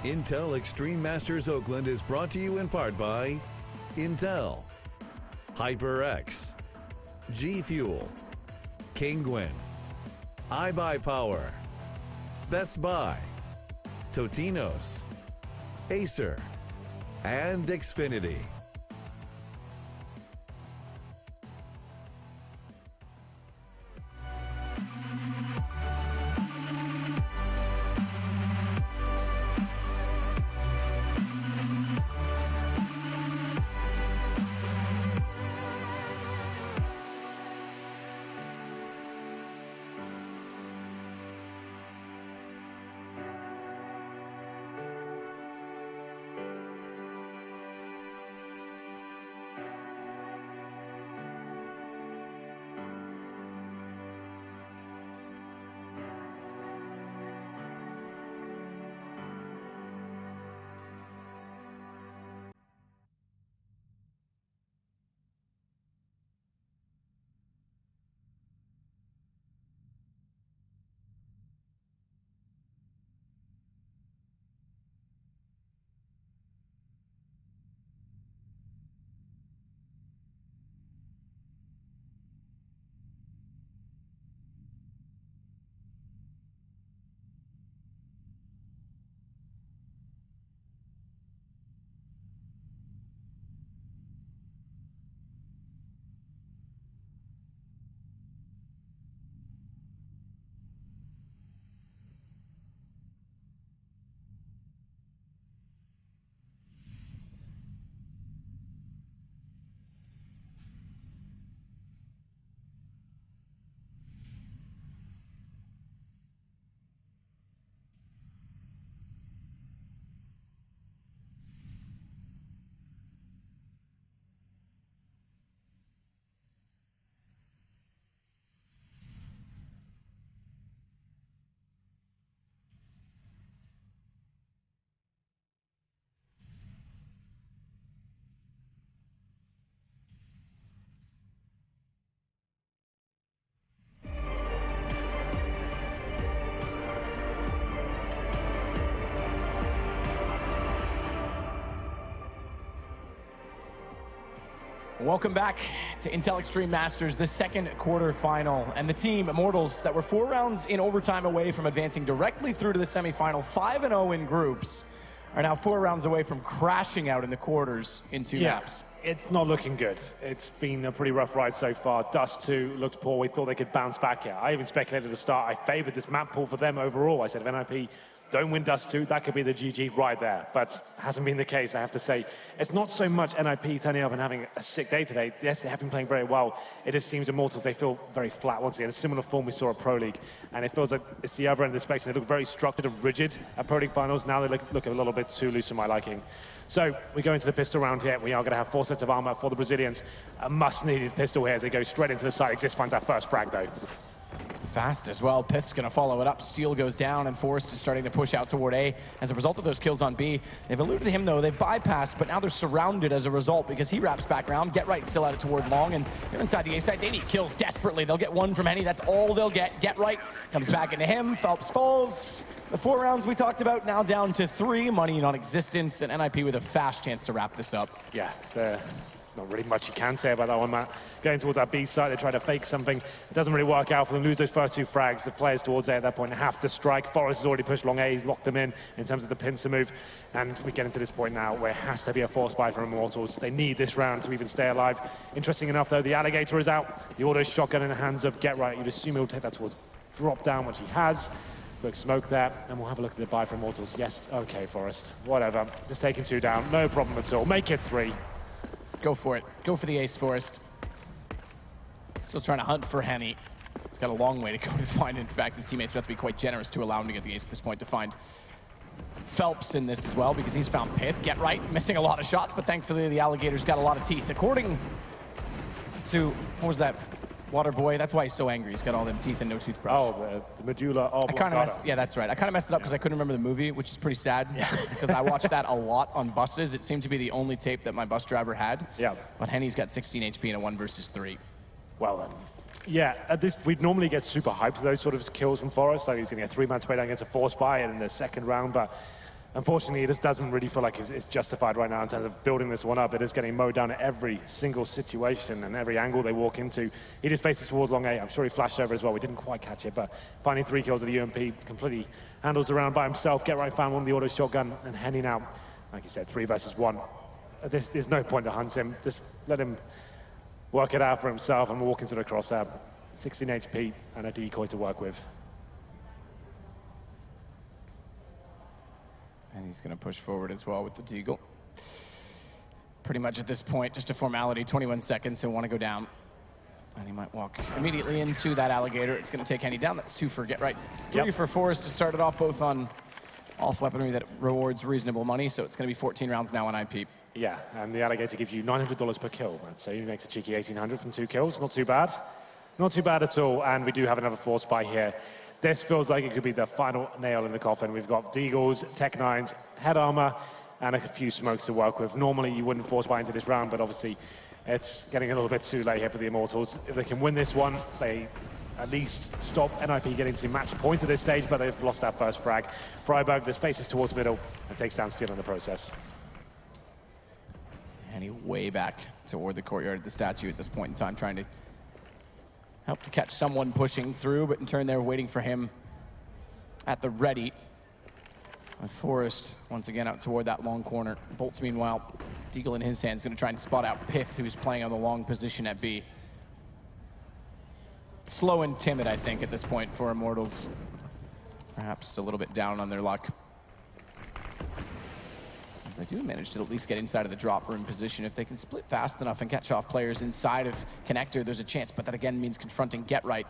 Intel Extreme Masters Oakland is brought to you in part by Intel, HyperX, G Fuel, Kingwin, iBuyPower, Best Buy, Totino's, Acer, and Xfinity. Welcome back to Intel Extreme Masters, the second quarterfinal. And the team, Immortals, that were 4 rounds in overtime away from advancing directly through to the semifinal, 5-0 in groups, are now 4 rounds away from crashing out in the quarters in 2 maps. It's not looking good. It's been a pretty rough ride so far. Dust 2 looked poor. We thought they could bounce back here. I even speculated at the start. I favored this map pool for them overall. I said if NiP don't win Dust 2, that could be the GG right there. But hasn't been the case, I have to say. It's not so much NiP turning up and having a sick day today. Yes, they have been playing very well. It just seems Immortals, they feel very flat once again. A similar form we saw at Pro League. And it feels like it's the other end of the spectrum. They look very structured and rigid at Pro League finals. Now they look a little bit too loose for my liking. So we go into the pistol round here. We are going to have 4 sets of armor for the Brazilians. A must-needed pistol here as they go straight into the site. Exist finds that first frag, though. Fast as well. Pith's going to follow it up. Steel goes down, and Forrest is starting to push out toward A as a result of those kills on B. They've eluded him, though. They've bypassed, but now they're surrounded as a result because he wraps back around. Get Right still at it toward Long, and they're inside the A site. They need kills desperately. They'll get 1 from Henny. That's all they'll get. Get Right comes back into him. Phelps falls. The 4 rounds we talked about now down to 3. Money non-existent, and NiP with a fast chance to wrap this up. Yeah, not really much you can say about that one, Matt. Going towards our B side, they try to fake something. It doesn't really work out for them. Lose those first 2 frags. The players towards A at that point have to strike. Forrest has already pushed long A. He's locked them in terms of the pincer move. And we get into this point now where it has to be a force buy from Immortals. They need this round to even stay alive. Interesting enough, though, the Alligator is out. The auto shotgun in the hands of Get Right. You'd assume he'll take that towards drop down, which he has. Quick smoke there, and we'll have a look at the buy for Immortals. Yes, okay, Forrest. Whatever. Just taking 2 down. No problem at all. Make it 3. Go for it. Go for the ace, Forrest. Still trying to hunt for Henny. He's got a long way to go to find. In fact, his teammates would have to be quite generous to allow him to get the ace at this point to find Phelps in this as well, because he's found Pith. Get Right, missing a lot of shots, but thankfully the Alligator's got a lot of teeth. According to, what was that? Water Boy, that's why he's so angry. He's got all them teeth and no toothbrush. Oh, the medulla oblongata. Yeah, that's right. I kind of messed it up because I couldn't remember the movie, which is pretty sad. Because I watched that a lot on buses. It seemed to be the only tape that my bus driver had. Yeah. But Henny's got 16 HP in a 1 versus 3. Well then. Yeah, at this, we'd normally get super hyped to those sort of kills from Forrest. Like he's going to get 3-man spray down against a force buy in the second round, but unfortunately, it just doesn't really feel like it's justified right now in terms of building this one up. It is getting mowed down at every single situation and every angle they walk into. He just faces towards long A. I'm sure he flashed over as well. We didn't quite catch it, but finding 3 kills at the UMP, completely handles around by himself. Get Right found 1 with the auto shotgun, and Henny now, like you said, 3 versus 1. There's no point to hunt him. Just let him work it out for himself and walk into the crosshair. 16 HP and a decoy to work with. And he's going to push forward as well with the Deagle. Pretty much at this point, just a formality, 21 seconds, he'll want to go down. And he might walk immediately into that Alligator. It's going to take Henny down. That's 2 for Get Right. 3 for Forrest to start it off, both on off weaponry that rewards reasonable money. So it's going to be 14 rounds now on NiP. Yeah, and the Alligator gives you $900 per kill. So he makes a cheeky 1,800 from 2 kills. Not too bad. Not too bad at all. And we do have another force buy here. This feels like it could be the final nail in the coffin. We've got Deagles, Tech 9s, head armor, and a few smokes to work with. Normally, you wouldn't force buy into this round, but obviously, it's getting a little bit too late here for the Immortals. If they can win this one, they at least stop NiP getting to match point at this stage, but they've lost that first frag. Freiburg just faces towards middle and takes down Steel in the process. And he way back toward the courtyard of the statue at this point in time, trying to help to catch someone pushing through, but in turn they're waiting for him at the ready. With Forrest once again out toward that long corner. Bolts, meanwhile, Deagle in his hands, going to try and spot out Pith, who's playing on the long position at B. Slow and timid, I think, at this point for Immortals. Perhaps a little bit down on their luck. As they do manage to at least get inside of the drop room position. If they can split fast enough and catch off players inside of Connector, there's a chance, but that again means confronting Get Right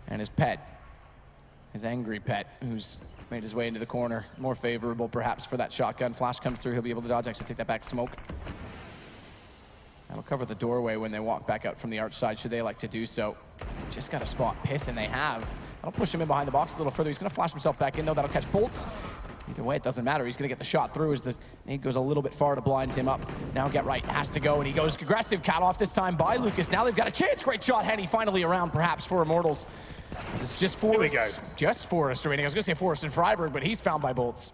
and his pet. His angry pet, who's made his way into the corner. More favorable, perhaps, for that shotgun. Flash comes through, he'll be able to dodge, actually take that back smoke. That'll cover the doorway when they walk back out from the arch side, should they like to do so. Just got to spot Pith, and they have. That'll push him in behind the box a little further. He's going to flash himself back in, though. That'll catch Bolts. Either way, it doesn't matter. He's going to get the shot through as the nade goes a little bit far to blind him up. Now Get Right has to go, and he goes aggressive. Cut off this time by Lucas. Now they've got a chance. Great shot, Henny, finally around, perhaps, for Immortals. It's just Forrest. Here we go. Just Forrest remaining. I was going to say Forrest and Freiburg, but he's found by Bolts.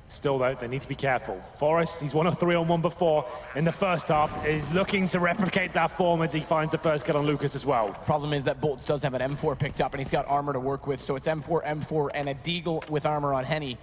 Still, though, they need to be careful. Forrest, he's won a 3-on-1 before in the first half, is looking to replicate that form as he finds the first kill on Lucas as well. Problem is that Bolts does have an M4 picked up, and he's got armor to work with, so it's M4, M4, and a Deagle with armor on Henny.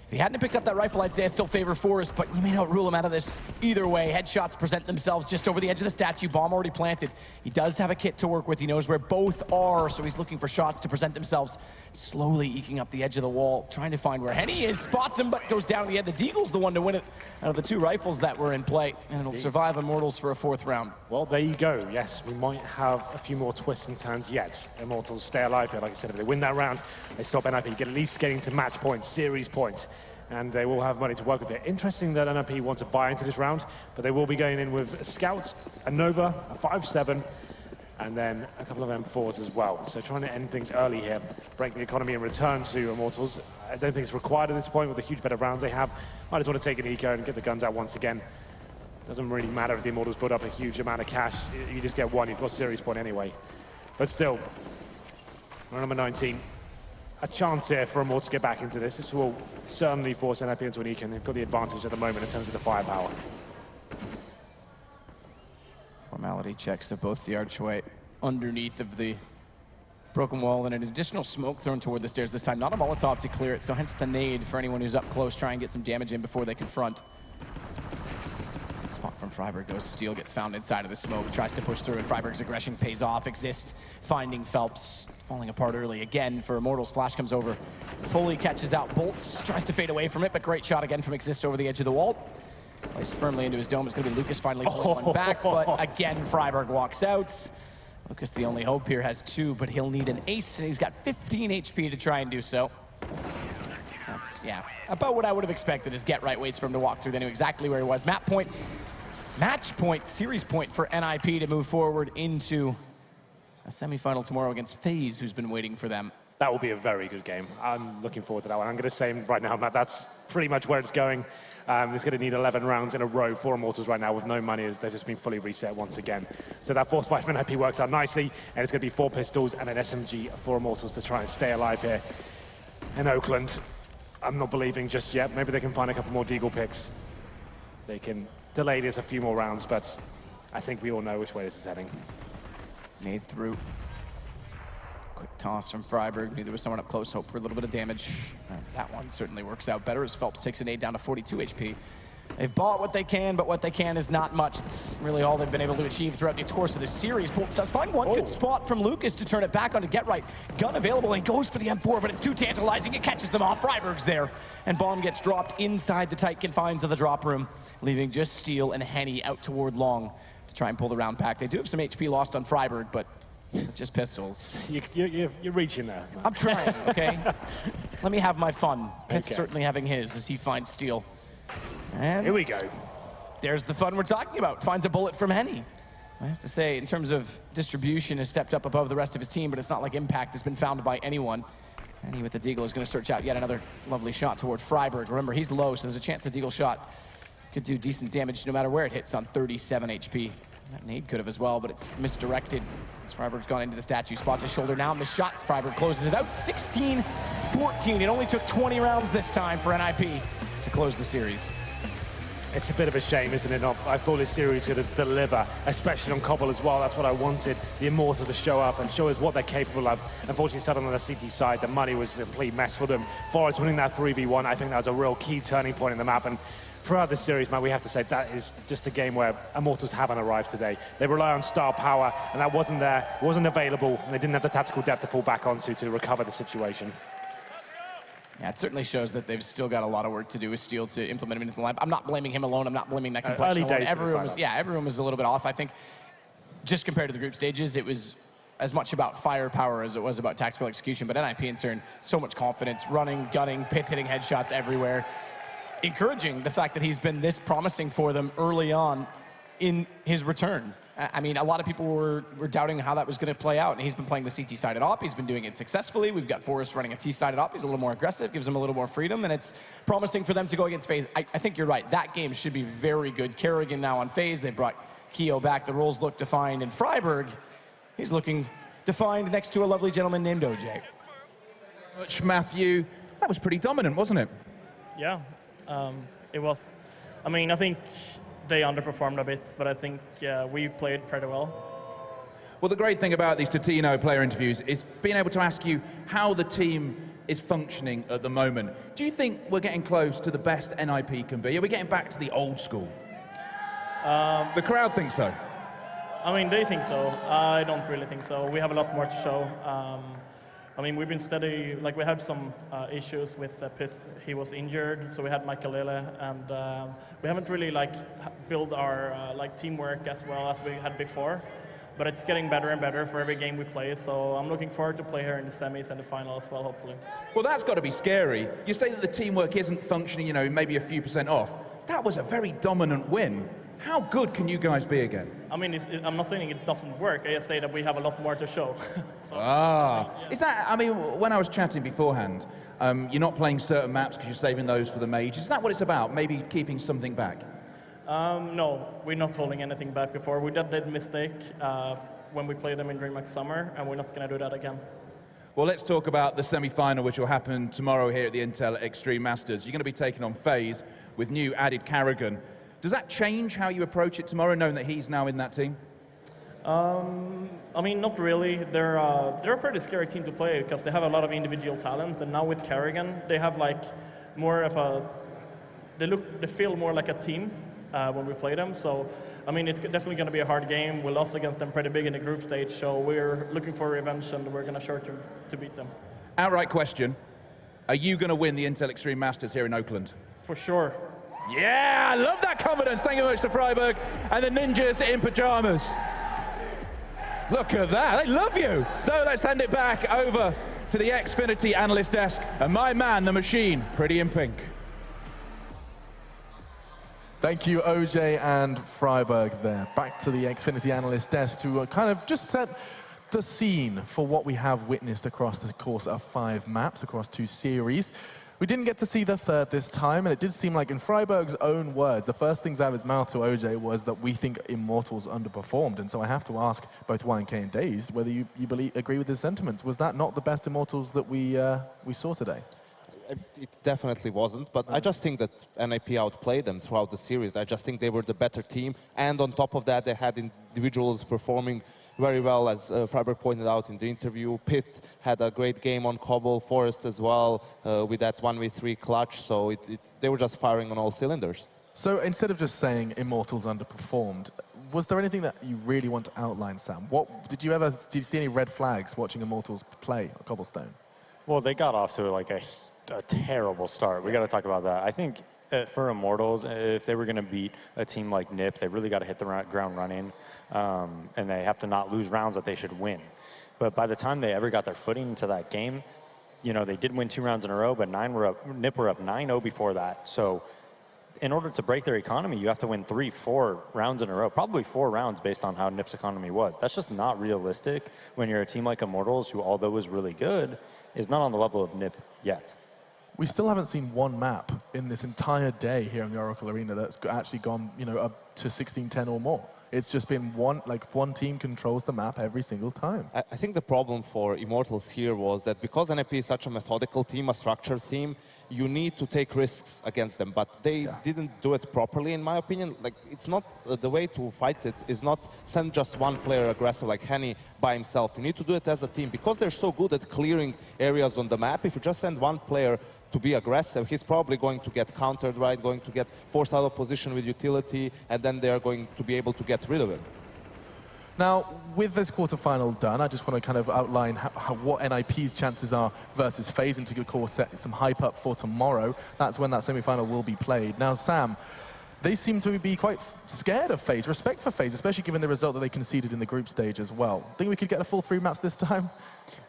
If he hadn't picked up that rifle, I'd say I still favor Forrest, but you may not rule him out of this either way. Headshots present themselves just over the edge of the statue. Bomb already planted. He does have a kit to work with. He knows where both are, so he's looking for shots to present themselves. Slowly eking up the edge of the wall, trying to find where Henny is. Spots him, but goes down to the end. The Deagle's the one to win it out of the two rifles that were in play, and it'll survive Immortals for a 4th round. Well, there you go. Yes, we might have a few more twists and turns yet. Immortals stay alive here. Like I said, if they win that round, they stop NiP, get at least getting to match points, series points, and they will have money to work with it. Interesting that NiP want to buy into this round, but they will be going in with a Scout, a Nova, a 5.7, and then a couple of M4s as well. So trying to end things early here, break the economy and return to Immortals. I don't think it's required at this point with the huge bit of rounds they have. I just want to take an eco and get the guns out once again. Doesn't really matter if the Immortals put up a huge amount of cash. You just get one, you've got series point anyway. But still, round number 19. A chance here for Immortals to get back into this. This will certainly force NiP into an eco, and they've got the advantage at the moment in terms of the firepower. Formality checks to both the archway underneath of the broken wall, and an additional smoke thrown toward the stairs this time. Not a Molotov to clear it, so hence the nade for anyone who's up close. Try and get some damage in before they confront. Spot from Freiburg goes. Steele gets found inside of the smoke, tries to push through, and Freiburg's aggression pays off. Exist finding Phelps, falling apart early again for Immortals. Flash comes over, fully catches out Bolts, tries to fade away from it, but great shot again from Exist over the edge of the wall. Placed firmly into his dome. It's going to be Lucas finally pulling one back, but again, Freiburg walks out. Lucas, the only hope here, has 2, but he'll need an ace, and he's got 15 HP to try and do so. That's, yeah, about what I would have expected. His get right waits for him to walk through. They knew exactly where he was. Match point, series point for NiP to move forward into a semifinal tomorrow against FaZe, who's been waiting for them. That will be a very good game. I'm looking forward to that one. I'm going to say right now, Matt, that's pretty much where it's going. It's going to need 11 rounds in a row for Immortals right now with no money, as they've just been fully reset once again. So that force fight for NiP works out nicely, and it's going to be 4 pistols and an SMG for Immortals to try and stay alive here in Oakland. I'm not believing just yet. Maybe they can find a couple more Deagle picks. They can delay this a few more rounds, but I think we all know which way this is heading. Nade through. Quick toss from Freiburg. Knew there was someone up close. Hope for a little bit of damage. That one certainly works out better as Phelps takes a nade down to 42 HP. They've bought what they can, but what they can is not much. It's really all they've been able to achieve throughout the course of this series. Bolts does find one good spot from Lucas to turn it back on to get right. Gun available and goes for the M4, but it's too tantalizing. It catches them off. Freiburg's there, and bomb gets dropped inside the tight confines of the drop room, leaving just Steele and Henny out toward long to try and pull the round back. They do have some HP lost on Freiburg, but just pistols. You're reaching there. I'm trying, okay? Let me have my fun. Pitt's Okay. certainly having his as he finds Steele. And Here we go. there's the fun we're talking about. Finds a bullet from Henny. I have to say, in terms of distribution, has stepped up above the rest of his team, but it's not like impact has been found by anyone. Henny with the Deagle is going to search out yet another lovely shot toward Freiburg. Remember, he's low, so there's a chance the Deagle shot could do decent damage no matter where it hits on 37 HP. That nade could have as well, but it's misdirected. As Freiburg's gone into the statue, spots his shoulder now, missed shot. Freiburg closes it out, 16-14. It only took 20 rounds this time for NiP to close the series. It's a bit of a shame, isn't it? I thought this series was going to deliver, especially on Cbble as well. That's what I wanted, the Immortals to show up and show us what they're capable of. Unfortunately, starting on the CT side, the money was a complete mess for them. Forrest winning that 3v1, I think that was a real key turning point in the map. And throughout this series, man, we have to say that is just a game where Immortals haven't arrived today. They rely on star power, and that wasn't there, wasn't available, and they didn't have the tactical depth to fall back onto to recover the situation. Yeah, it certainly shows that they've still got a lot of work to do with Steele to implement him into the lineup. I'm not blaming him alone. I'm not blaming that complexion alone. Everyone was a little bit off. I think just compared to the group stages, it was as much about firepower as it was about tactical execution. But NiP in turn, so much confidence, running, gunning, pit hitting headshots everywhere. Encouraging the fact that he's been this promising for them early on in his return. I mean, a lot of people were doubting how that was going to play out, and he's been playing the CT-sided op. He's been doing it successfully. We've got Forrest running a T-sided op. He's a little more aggressive, gives him a little more freedom, and it's promising for them to go against FaZe. I think you're right. That game should be very good. Kerrigan now on FaZe. They brought Keo back. The roles look defined. And Freiburg, he's looking defined next to a lovely gentleman named OJ. Matthew, that was pretty dominant, wasn't it? Yeah. It was, I mean, I think they underperformed a bit, but I think we played pretty well. Well, the great thing about these Totino player interviews is being able to ask you how the team is functioning at the moment. Do you think we're getting close to the best NiP can be? Are we getting back to the old school? The crowd thinks so. I mean, they think so. I don't really think so. We have a lot more to show. I mean, we've been steady, like we had some issues with Pith. He was injured, so we had Michaelele, and we haven't really like built our like teamwork as well as we had before. But it's getting better and better for every game we play, so I'm looking forward to play here in the semis and the final as well, hopefully. Well, that's got to be scary. You say that the teamwork isn't functioning, you know, maybe a few % off. That was a very dominant win. How good can you guys be again? I mean, I'm not saying it doesn't work. I just say that we have a lot more to show. So, yeah. Is that, I mean, when I was chatting beforehand, you're not playing certain maps because you're saving those for the majors. Is that what it's about? Maybe keeping something back? No, we're not holding anything back before. We did a mistake when we played them in DreamHack Summer, and we're not going to do that again. Well, let's talk about the semi-final, which will happen tomorrow here at the Intel Extreme Masters. You're going to be taking on FaZe with new added Carrigan. Does that change how you approach it tomorrow, knowing that he's now in that team? I mean, not really. They're a pretty scary team to play because they have a lot of individual talent, and now with Carrigan, they have like more of a. They feel more like a team when we play them. So, I mean, it's definitely going to be a hard game. We lost against them pretty big in the group stage, so we're looking for revenge, and we're going to sure to beat them. Outright question: are you going to win the Intel Extreme Masters here in Oakland? For sure. Yeah, I love that confidence. Thank you very much to Freiburg and the Ninjas in pajamas. Look at that, they love you. So let's hand it back over to the Xfinity analyst desk and my man, the machine, pretty in pink. Thank you, OJ and Freiburg there. Back to the Xfinity analyst desk to kind of just set the scene for what we have witnessed across the course of 5 maps, across 2 series. We didn't get to see the third this time, and it did seem like in Freiburg's own words, the first things out of his mouth to OJ was that we think Immortals underperformed. And so I have to ask both YNK and Dazed whether you agree with his sentiments. Was that not the best Immortals that we saw today? It definitely wasn't, but I just think that NiP outplayed them throughout the series. I just think they were the better team, and on top of that, they had individuals performing very well, as Freiburg pointed out in the interview. Pitt had a great game on Cbble, Forest as well, with that 1v3 clutch, so they were just firing on all cylinders. So instead of just saying Immortals underperformed, was there anything that you really want to outline, Sam? Did you see any red flags watching Immortals play on Cobblestone? Well, they got off to like a terrible start. We got to talk about that. I think for Immortals, if they were going to beat a team like NiP, they really got to hit the ground running, and they have to not lose rounds that they should win. But by the time they ever got their footing into that game, you know, they did win 2 rounds in a row, but NiP were up 9-0 before that. So in order to break their economy, you have to win 3-4 rounds in a row, probably 4 rounds based on how NiP's economy was. That's just not realistic when you're a team like Immortals, who, although is really good, is not on the level of NiP yet. We still haven't seen one map in this entire day here in the Oracle Arena that's actually gone, you know, up to 16-10 or more. It's just been one team controls the map every single time. I think the problem for Immortals here was that because NiP is such a methodical team, a structured team, you need to take risks against them. But they didn't do it properly, in my opinion. Like, it's not the way to fight it is not send just one player aggressive like Henny by himself. You need to do it as a team because they're so good at clearing areas on the map. If you just send one player to be aggressive, he's probably going to get countered, right? Going to get forced out of position with utility, and then they are going to be able to get rid of him. Now, with this quarterfinal done, I just want to kind of outline what NiP's chances are versus FaZe, and to, of course, set some hype up for tomorrow. That's when that semi-final will be played. Now, Sam, they seem to be quite scared of FaZe, respect for FaZe, especially given the result that they conceded in the group stage as well. Think we could get a full 3 maps this time?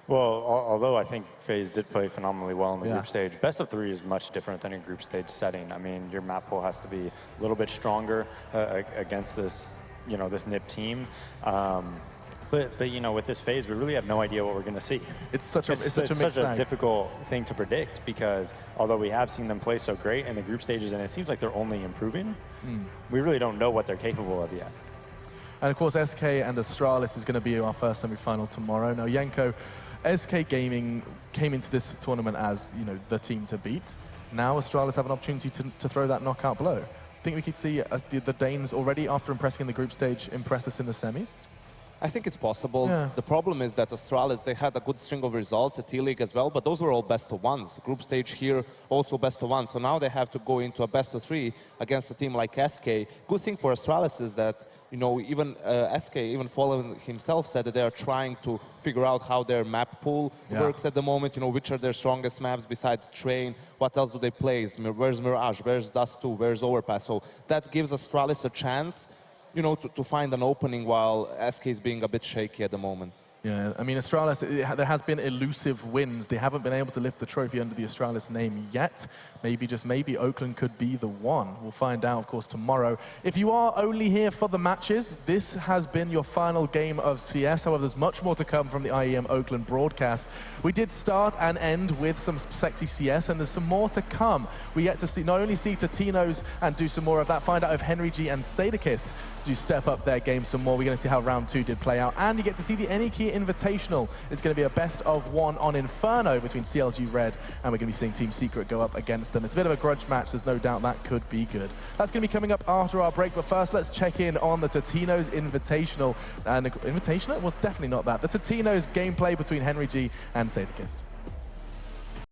Well, although I think FaZe did play phenomenally well in the group stage, best of 3 is much different than a group stage setting. I mean, your map pool has to be a little bit stronger against this, you know, this NiP team. But you know, with this FaZe, we really have no idea what we're going to see. It's such a difficult thing to predict because although we have seen them play so great in the group stages, and it seems like they're only improving, we really don't know what they're capable of yet. And of course, SK and Astralis is going to be our first semi-final tomorrow. Now, Yanko, SK Gaming came into this tournament as, you know, the team to beat. Now Astralis have an opportunity to throw that knockout blow. Think we could see the Danes already, after impressing in the group stage, impress us in the semis? I think it's possible. Yeah. The problem is that Astralis, they had a good string of results at T-League as well, but those were all best of ones. Group stage here, also best of one. So now they have to go into a best of 3 against a team like SK. Good thing for Astralis is that, you know, even SK, even Fallen himself said that they are trying to figure out how their map pool works at the moment, you know, which are their strongest maps besides Train, what else do they play, where's Mirage, where's Dust 2, where's Overpass. So that gives Astralis a chance, you know, to find an opening while SK is being a bit shaky at the moment. Yeah, I mean, Astralis, there has been elusive wins. They haven't been able to lift the trophy under the Astralis name yet. Maybe, just maybe, Oakland could be the one. We'll find out, of course, tomorrow. If you are only here for the matches, this has been your final game of CS. However, there's much more to come from the IEM Oakland broadcast. We did start and end with some sexy CS, and there's some more to come. We get to see, not only see Tatinos and do some more of that, find out if Henry G and Sadakist do step up their game some more. We're going to see how round 2 did play out, and you get to see the NiP Invitational. It's going to be a best of 1 on Inferno between CLG Red, and we're going to be seeing Team Secret go up against them. It's a bit of a grudge match. There's no doubt that could be good. That's going to be coming up after our break, but first let's check in on the Tatinos Invitational. And Invitational was definitely not that. The Tatinos gameplay between Henry G and Sadakist.